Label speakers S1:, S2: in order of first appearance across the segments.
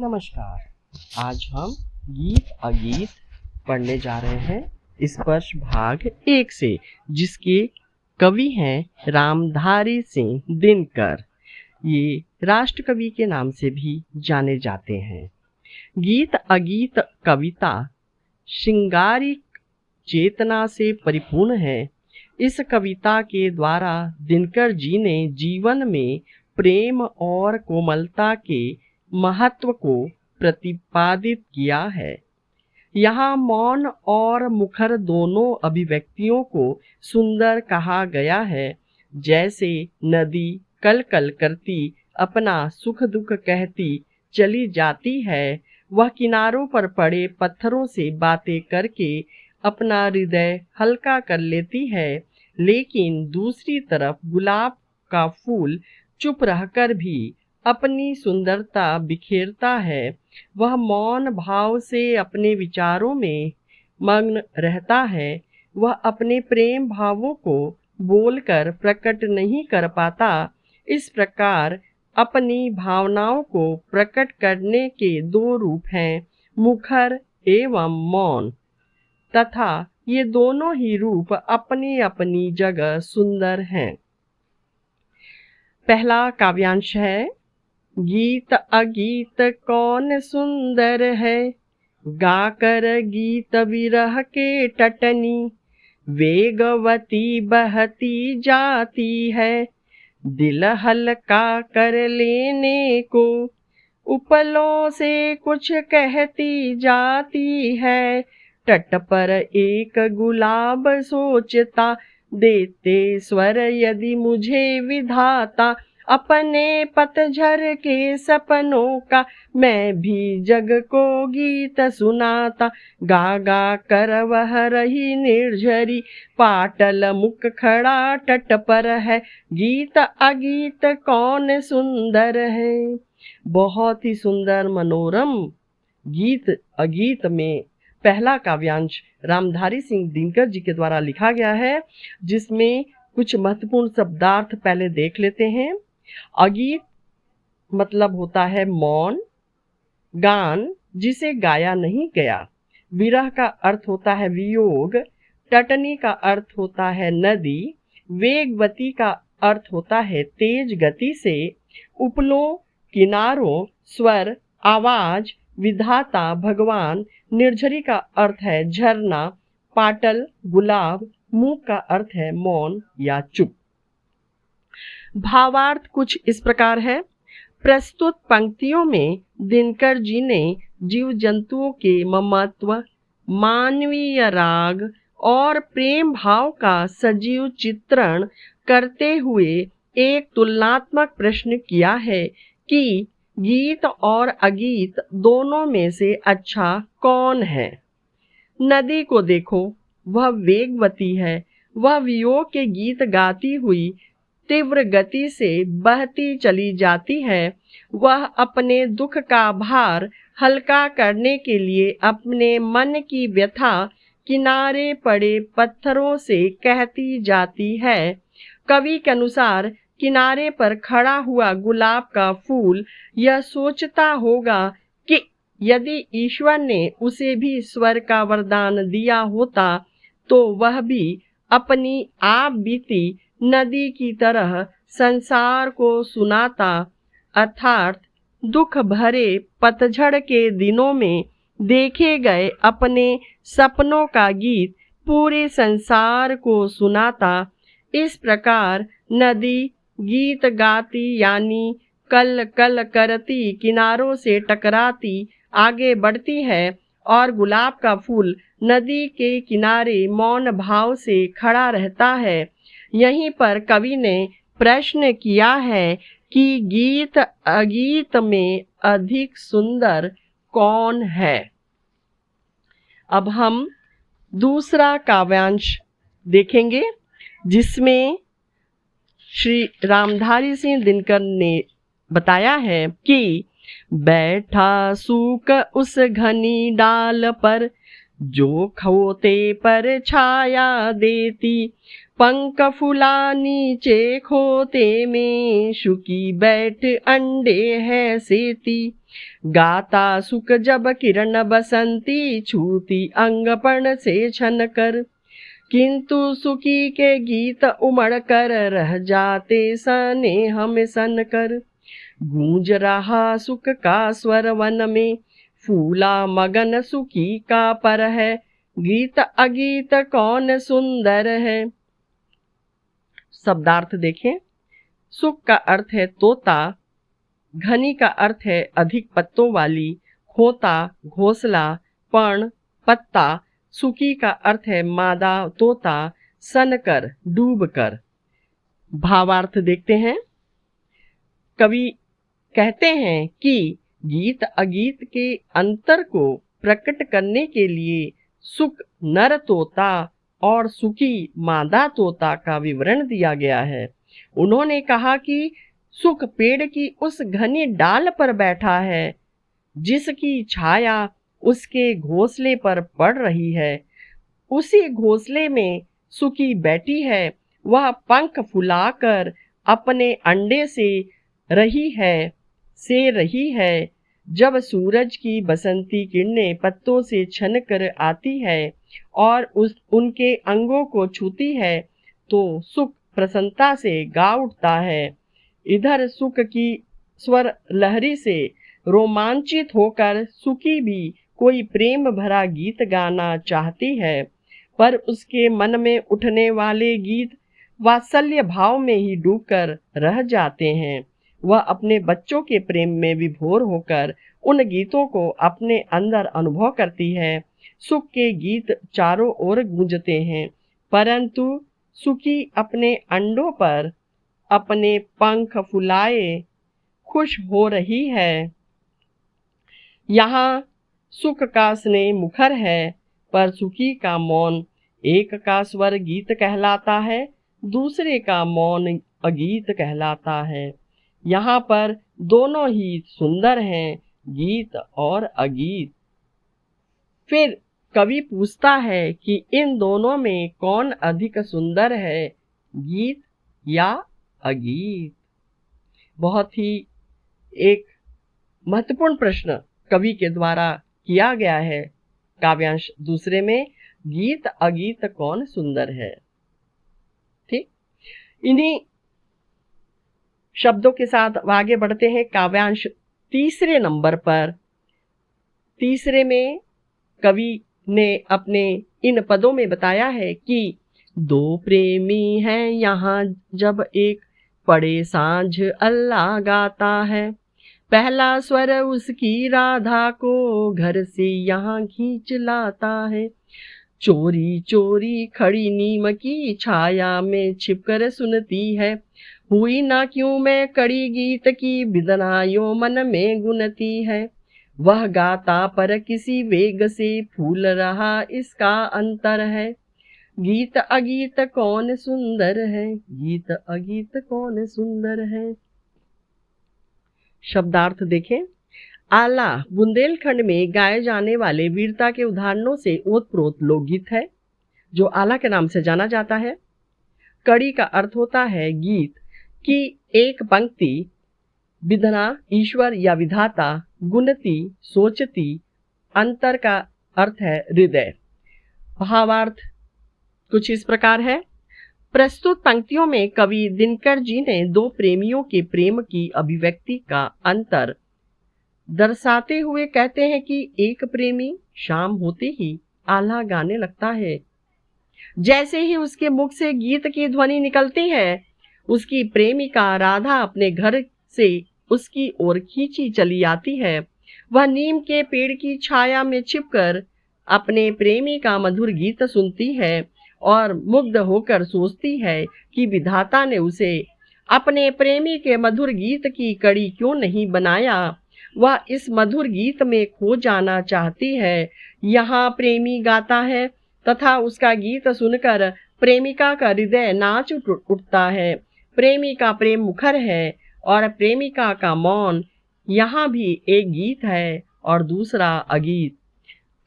S1: नमस्कार। आज हम गीत अगीत पढ़ने जा रहे हैं स्पर्श भाग 1 से, जिसके कवि हैं रामधारी सिंह दिनकर। ये राष्ट्र कवि के नाम से भी जाने जाते हैं। गीत अगीत कविता श्रृंगारिक चेतना से परिपूर्ण है। इस कविता के द्वारा दिनकर जी ने जीवन में प्रेम और कोमलता के महत्व को प्रतिपादित किया है। यहाँ मौन और मुखर दोनों अभिव्यक्तियों को सुंदर कहा गया है। जैसे नदी कल कल करती अपना सुख दुख कहती चली जाती है, वह किनारों पर पड़े पत्थरों से बातें करके अपना हृदय हल्का कर लेती है। लेकिन दूसरी तरफ गुलाब का फूल चुप रहकर भी अपनी सुंदरता बिखेरता है। वह मौन भाव से अपने विचारों में मग्न रहता है। वह अपने प्रेम भावों को बोलकर प्रकट नहीं कर पाता। इस प्रकार अपनी भावनाओं को प्रकट करने के दो रूप हैं, मुखर एवं मौन, तथा ये दोनों ही रूप अपनी अपनी जगह सुंदर हैं। पहला काव्यांश है। गीत अगीत कौन सुंदर है, गाकर गीत विरह के टटनी, वेगवती बहती जाती है, दिल हल्का कर लेने को, उपलों से कुछ कहती जाती है, तट पर एक गुलाब सोचता, देते स्वर यदि मुझे विधाता, अपने पतझर के सपनों का मैं भी जग को गीत सुनाता, गा गा कर वह रही निर्झरी, पाटल मुख खड़ा तट पर है, गीत अगीत कौन सुंदर है। बहुत ही सुंदर मनोरम गीत अगीत में पहला काव्यांश रामधारी सिंह दिनकर जी के द्वारा लिखा गया है, जिसमें कुछ महत्वपूर्ण शब्दार्थ पहले देख लेते हैं। अगीत मतलब होता है मौन, गान जिसे गाया नहीं गया, विरह का अर्थ होता है वियोग, टटनी का अर्थ होता है नदी, वेगवती का अर्थ होता है तेज गति से, उपलों किनारों, स्वर आवाज, विधाता भगवान, निर्झरी का अर्थ है झरना, पाटल गुलाब, मुख का अर्थ है मौन या चुप। भावार्थ कुछ इस प्रकार है। प्रस्तुत पंक्तियों में दिनकर जी ने जीव जंतुओं के ममत्व, मानवीय राग और प्रेम भाव का सजीव चित्रण करते हुए एक तुलनात्मक प्रश्न किया है कि गीत और अगीत दोनों में से अच्छा कौन है। नदी को देखो, वह वेगवती है। वह वियोग के गीत गाती हुई तीव्र गति से बहती चली जाती है। वह अपने दुख का भार हल्का करने के लिए अपने मन की व्यथा किनारे पड़े पत्थरों से कहती जाती है। कवि के अनुसार किनारे पर खड़ा हुआ गुलाब का फूल यह सोचता होगा कि यदि ईश्वर ने उसे भी स्वर का वरदान दिया होता तो वह भी अपनी आप बीती नदी की तरह संसार को सुनाता, अर्थात दुख भरे पतझड़ के दिनों में देखे गए अपने सपनों का गीत पूरे संसार को सुनाता। इस प्रकार नदी गीत गाती यानी कल कल करती किनारों से टकराती आगे बढ़ती है और गुलाब का फूल नदी के किनारे मौन भाव से खड़ा रहता है। यहीं पर कवि ने प्रश्न किया है कि गीत अगीत में अधिक सुंदर कौन है। अब हम दूसरा काव्यांश देखेंगे, जिसमें श्री रामधारी सिंह दिनकर ने बताया है कि बैठा सूक उस घनी डाल पर, जो खोते पर छाया देती, पंख फूला नीचे खोते में, सुकी बैठ अंडे है सेती। गाता सुख जब किरण बसंती, छूती अंगपण से छन कर। किंतु सुखी के गीत उमड़ कर, रह जाते स्नेह में सन कर। गूंज रहा सुख का स्वर वन में, फूला मगन सुखी का पर है। गीत अगीत कौन सुंदर है। शब्दार्थ देखें। सुख का अर्थ है तोता, घनी का अर्थ है अधिक पत्तों वाली, खोता घोंसला, पर्ण पत्ता, सुकी का अर्थ है मादा तोता, सनकर डूब कर। भावार्थ देखते हैं। कवि कहते हैं कि गीत अगीत के अंतर को प्रकट करने के लिए सुख नर तोता और सुखी मादा तोता का विवरण दिया गया है। उन्होंने कहा कि सुख पेड़ की उस घनी डाल पर बैठा है जिसकी छाया उसके घोंसले पर पड़ रही है। उसी घोंसले में सुखी बैठी है। वह पंख फुलाकर अपने अंडे से रही है। जब सूरज की बसंती किरणें पत्तों से छन कर आती है और उनके अंगों को छूती है तो सुख प्रसन्नता से गा उठता है। इधर सुख की स्वर लहरी से रोमांचित होकर सुखी भी कोई प्रेम भरा गीत गाना चाहती है, पर उसके मन में उठने वाले गीत वात्सल्य भाव में ही डूबकर रह जाते हैं। वह अपने बच्चों के प्रेम में विभोर होकर उन गीतों को अपने अंदर अनुभव करती है। सुख के गीत चारों ओर गूंजते हैं, परंतु सुखी अपने अंडों पर अपने पंख फुलाए खुश हो रही है। यहाँ सुख का स्नेह मुखर है, पर सुखी का मौन। एक का स्वर गीत कहलाता है, दूसरे का मौन अगीत कहलाता है। यहाँ पर दोनों ही सुंदर हैं, गीत और अगीत। फिर कवि पूछता है कि इन दोनों में कौन अधिक सुंदर है, गीत या अगीत। बहुत ही एक महत्वपूर्ण प्रश्न कवि के द्वारा किया गया है। काव्यांश दूसरे में गीत अगीत कौन सुंदर है। ठीक, इन्हीं शब्दों के साथ आगे बढ़ते हैं काव्यांश तीसरे नंबर पर। तीसरे में कवि ने अपने इन पदों में बताया है कि दो प्रेमी हैं यहाँ जब एक, पड़े सांझ अल्लाह गाता है। पहला स्वर उसकी राधा को घर से यहाँ खींच लाता है। चोरी चोरी खड़ी नीम की छाया में छिपकर सुनती है। हुई ना क्यों मैं कड़ी गीत की, बिदनायो मन में गुनती है। वह गाता पर किसी वेग से, फूल रहा इसका अंतर है। गीत अगीत कौन सुंदर है, गीत अगीत कौन सुंदर है। शब्दार्थ देखें। आला बुंदेलखंड में गाए जाने वाले वीरता के उदाहरणों से ओतप्रोत लोकगीत है जो आला के नाम से जाना जाता है। कड़ी का अर्थ होता है गीत की एक पंक्ति, विधना ईश्वर या विधाता, गुणती सोचती, अंतर का अर्थ है हृदय। भावार्थ कुछ इस प्रकार है। प्रस्तुत पंक्तियों में कवि दिनकर जी ने दो प्रेमियों के प्रेम की अभिव्यक्ति का अंतर दर्शाते हुए कहते हैं कि एक प्रेमी शाम होते ही आल्हा गाने लगता है। जैसे ही उसके मुख से गीत की ध्वनि निकलती है, उसकी प्रेमिका राधा अपने घर से उसकी ओर खींची चली आती है। वह नीम के पेड़ की छाया में छिपकर अपने प्रेमी का मधुर गीत सुनती है और मुग्ध होकर सोचती है कि विधाता ने उसे अपने प्रेमी के मधुर गीत की कड़ी क्यों नहीं बनाया। वह इस मधुर गीत में खो जाना चाहती है। यहाँ प्रेमी गाता है तथा उसका गीत सुनकर प्रेमिका का हृदय नाच उठता है। प्रेमी का प्रेम मुखर है और प्रेमिका का मौन। यहाँ भी एक गीत है और दूसरा अगीत।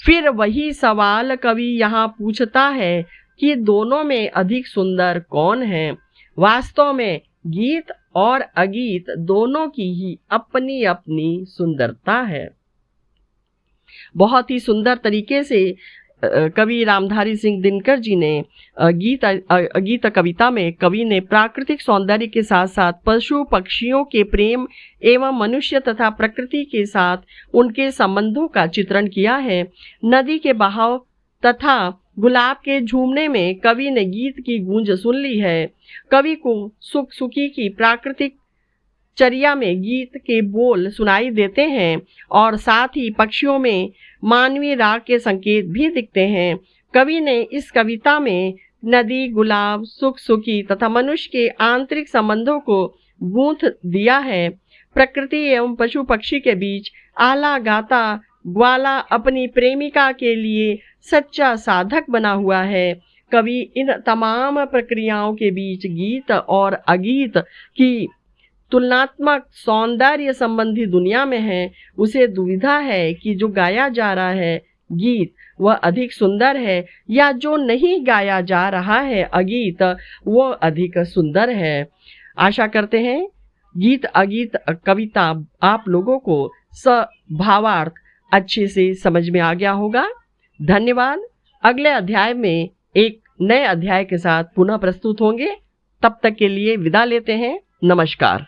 S1: फिर वही सवाल कवि यहाँ पूछता है कि दोनों में अधिक सुंदर कौन है। वास्तव में गीत और अगीत दोनों की ही अपनी अपनी सुंदरता है। बहुत ही सुंदर तरीके से कवि रामधारी सिंह दिनकर जी ने गीत कविता में कवि ने प्राकृतिक सौंदर्य के साथ साथ पशु पक्षियों के प्रेम एवं मनुष्य तथा प्रकृति के साथ उनके संबंधों का चित्रण किया है। नदी के बहाव तथा गुलाब के झूमने में कवि ने गीत की गूंज सुन ली है। कवि को सुख सुखी की प्राकृतिक चर्या में गीत के बोल सुनाई देते हैं और साथ ही पक्षियों में मानवीय राग के संकेत भी दिखते हैं। कवि ने इस कविता में नदी, गुलाब, सुख सुखी तथा मनुष्य के आंतरिक संबंधों को गूंथ दिया है। प्रकृति एवं पशु पक्षी के बीच आला गाता ग्वाला अपनी प्रेमिका के लिए सच्चा साधक बना हुआ है। कवि इन तमाम प्रक्रियाओं के बीच गीत और अगीत की तुलनात्मक सौंदर्य संबंधी दुनिया में है। उसे दुविधा है कि जो गाया जा रहा है गीत वह अधिक सुंदर है या जो नहीं गाया जा रहा है अगीत वह अधिक सुंदर है। आशा करते हैं गीत अगीत कविता आप लोगों को भावार्थ अच्छे से समझ में आ गया होगा। धन्यवाद। अगले अध्याय में एक नए अध्याय के साथ पुनः प्रस्तुत होंगे। तब तक के लिए विदा लेते हैं। नमस्कार।